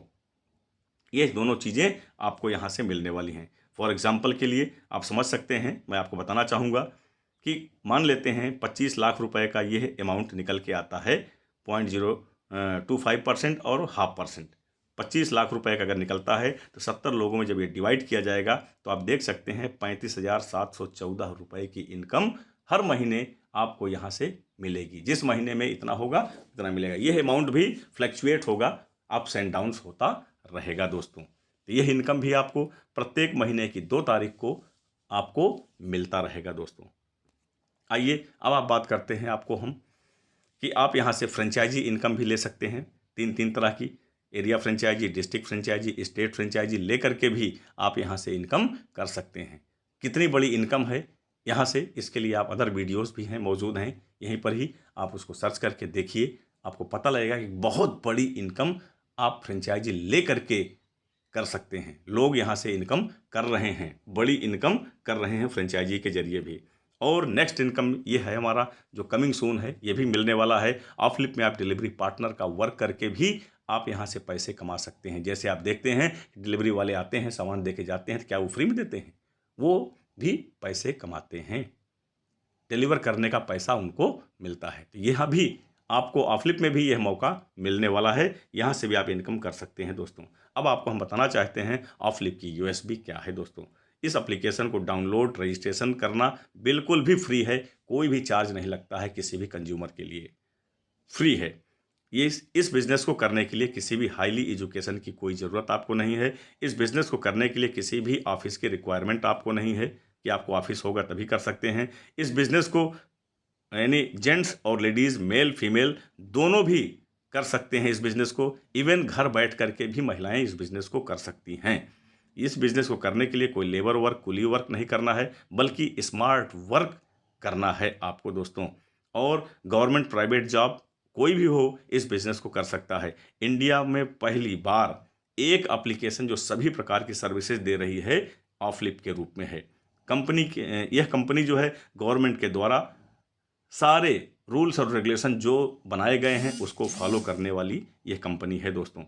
ये दोनों चीज़ें आपको यहाँ से मिलने वाली हैं। फॉर एग्जाम्पल के लिए आप समझ सकते हैं, मैं आपको बताना चाहूँगा कि मान लेते हैं 25 लाख रुपए का ये अमाउंट निकल के आता है 0.025% और 0.5%। 25 लाख रुपए का अगर निकलता है तो 70 लोगों में जब ये डिवाइड किया जाएगा तो आप देख सकते हैं 35,714 रुपए की इनकम हर महीने आपको यहाँ से मिलेगी। जिस महीने में इतना होगा उतना मिलेगा। ये अमाउंट भी फ्लैक्चुएट होगा, अप्स एंड डाउन्स होता रहेगा दोस्तों। तो यह इनकम भी आपको प्रत्येक महीने की 2 तारीख को आपको मिलता रहेगा दोस्तों। आइए अब आप बात करते हैं आपको हम कि आप यहाँ से फ्रेंचाइजी इनकम भी ले सकते हैं। 3 तरह की, area franchisee, district franchisee, state franchisee लेकर के भी आप यहाँ से इनकम कर सकते हैं। कितनी बड़ी इनकम है यहाँ से, इसके लिए आप अदर वीडियोस भी हैं मौजूद हैं, यहीं पर ही आप उसको सर्च करके देखिए, आपको पता लगेगा कि बहुत बड़ी इनकम आप फ्रेंचाइजी ले करके कर सकते हैं। लोग यहाँ से इनकम कर रहे हैं, बड़ी इनकम कर रहे हैं फ्रेंचाइजी के जरिए भी। और नेक्स्ट इनकम ये है हमारा जो कमिंग सून है, ये भी मिलने वाला है। ऑफलिप में आप डिलीवरी पार्टनर का वर्क करके भी आप यहाँ से पैसे कमा सकते हैं। जैसे आप देखते हैं डिलीवरी वाले आते हैं, सामान दे के जाते हैं, तो क्या वो फ्री में देते हैं? वो भी पैसे कमाते हैं, डिलीवर करने का पैसा उनको मिलता है। तो यहाँ भी आपको ऑफलिप में भी यह मौका मिलने वाला है, यहाँ से भी आप इनकम कर सकते हैं दोस्तों। अब आपको हम बताना चाहते हैं ऑफलिप की यूएसपी क्या है दोस्तों। इस एप्लीकेशन को डाउनलोड, रजिस्ट्रेशन करना बिल्कुल भी फ्री है, कोई भी चार्ज नहीं लगता है किसी भी कंज्यूमर के लिए, फ्री है। ये इस बिज़नेस को करने के लिए किसी भी हाईली एजुकेशन की कोई ज़रूरत आपको नहीं है। इस बिज़नेस को करने के लिए किसी भी ऑफिस की रिक्वायरमेंट आपको नहीं है कि आपको ऑफिस होगा तभी कर सकते हैं। इस बिज़नेस को यानी जेंट्स और लेडीज़, मेल फीमेल दोनों भी कर सकते हैं इस बिज़नेस को। इवन घर बैठ करके भी महिलाएं इस बिज़नेस को कर सकती हैं। इस बिज़नेस को करने के लिए कोई लेबर वर्क, कुली वर्क नहीं करना है, बल्कि स्मार्ट वर्क करना है आपको दोस्तों। और गवर्नमेंट, प्राइवेट जॉब कोई भी हो इस बिज़नेस को कर सकता है। इंडिया में पहली बार एक एप्लीकेशन जो सभी प्रकार की सर्विसेज दे रही है ऑफलिप के रूप में है। यह कंपनी जो है गवर्नमेंट के द्वारा सारे रूल्स और रेगुलेशन जो बनाए गए हैं उसको फॉलो करने वाली यह कंपनी है दोस्तों।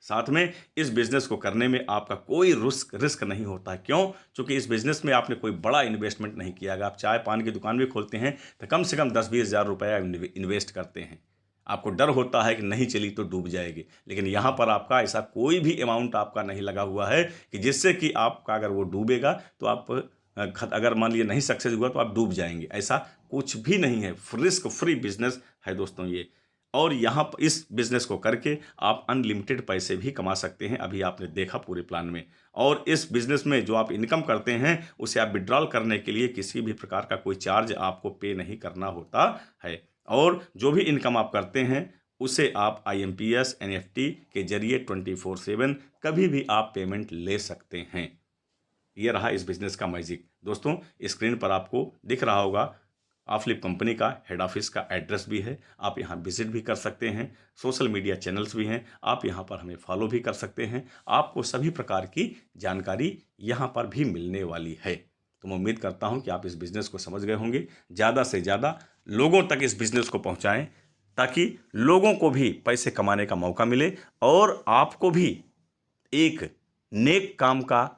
साथ में इस बिज़नेस को करने में आपका कोई रिस्क नहीं होता है। क्यों? क्योंकि इस बिज़नेस में आपने कोई बड़ा इन्वेस्टमेंट नहीं किया। अगर आप चाय पान की दुकान भी खोलते हैं तो कम से कम 10-20 हज़ार रुपया इन्वेस्ट करते हैं। आपको डर होता है कि नहीं चली तो डूब जाएगी, लेकिन यहाँ पर आपका ऐसा कोई भी अमाउंट आपका नहीं लगा हुआ है कि जिससे कि आपका अगर वो डूबेगा तो आप अगर मान लीजिए नहीं सक्सेस हुआ तो आप डूब जाएंगे, ऐसा कुछ भी नहीं है। रिस्क फ्री बिजनेस है दोस्तों ये। और यहाँ पर इस बिज़नेस को करके आप अनलिमिटेड पैसे भी कमा सकते हैं, अभी आपने देखा पूरे प्लान में। और इस बिज़नेस में जो आप इनकम करते हैं उसे आप विड्रॉल करने के लिए किसी भी प्रकार का कोई चार्ज आपको पे नहीं करना होता है। और जो भी इनकम आप करते हैं उसे आप IMPS, NFT के जरिए 24/7 कभी भी आप पेमेंट ले सकते हैं। ये रहा इस बिज़नेस का मैजिक दोस्तों। स्क्रीन पर आपको दिख रहा होगा ऑफलिप कंपनी का हेड ऑफिस का एड्रेस भी है, आप यहाँ विजिट भी कर सकते हैं। सोशल मीडिया चैनल्स भी हैं, आप यहाँ पर हमें फॉलो भी कर सकते हैं। आपको सभी प्रकार की जानकारी यहाँ पर भी मिलने वाली है। तो मैं उम्मीद करता हूँ कि आप इस बिज़नेस को समझ गए होंगे। ज़्यादा से ज़्यादा लोगों तक इस बिज़नेस को पहुँचाएँ ताकि लोगों को भी पैसे कमाने का मौका मिले और आपको भी एक नेक काम का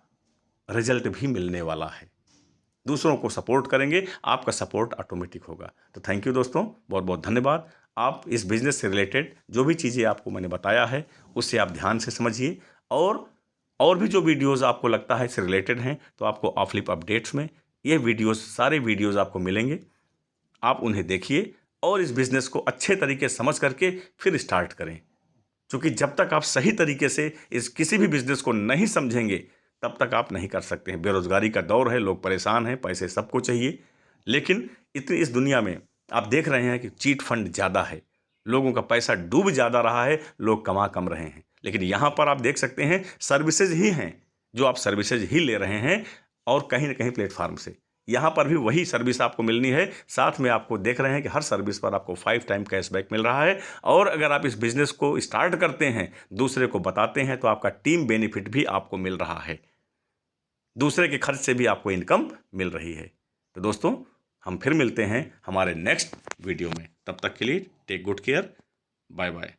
रिजल्ट भी मिलने वाला है। दूसरों को सपोर्ट करेंगे, आपका सपोर्ट ऑटोमेटिक होगा। तो थैंक यू दोस्तों, बहुत बहुत धन्यवाद। आप इस बिज़नेस से रिलेटेड जो भी चीज़ें आपको मैंने बताया है उससे आप ध्यान से समझिए। और भी जो वीडियोज़ आपको लगता है इससे रिलेटेड हैं तो आपको ऑफलिप अपडेट्स में ये वीडियोज़, सारे वीडियोज़ आपको मिलेंगे। आप उन्हें देखिए और इस बिज़नेस को अच्छे तरीके से समझ करके फिर स्टार्ट करें। क्योंकि जब तक आप सही तरीके से इस किसी भी बिज़नेस को नहीं समझेंगे तब तक आप नहीं कर सकते हैं। बेरोज़गारी का दौर है, लोग परेशान हैं, पैसे सबको चाहिए, लेकिन इतनी इस दुनिया में आप देख रहे हैं कि चीट फंड ज़्यादा है, लोगों का पैसा डूब ज़्यादा रहा है, लोग कमा कम रहे हैं। लेकिन यहाँ पर आप देख सकते हैं सर्विसेज ही हैं, जो आप सर्विसेज ही ले रहे हैं और कहीं ना कहीं प्लेटफार्म से यहाँ पर भी वही सर्विस आपको मिलनी है। साथ में आपको देख रहे हैं कि हर सर्विस पर आपको 5 टाइम कैशबैक मिल रहा है। और अगर आप इस बिज़नेस को स्टार्ट करते हैं, दूसरे को बताते हैं, तो आपका टीम बेनिफिट भी आपको मिल रहा है, दूसरे के खर्च से भी आपको इनकम मिल रही है। तो दोस्तों हम फिर मिलते हैं हमारे नेक्स्ट वीडियो में, तब तक के लिए take good care, bye bye.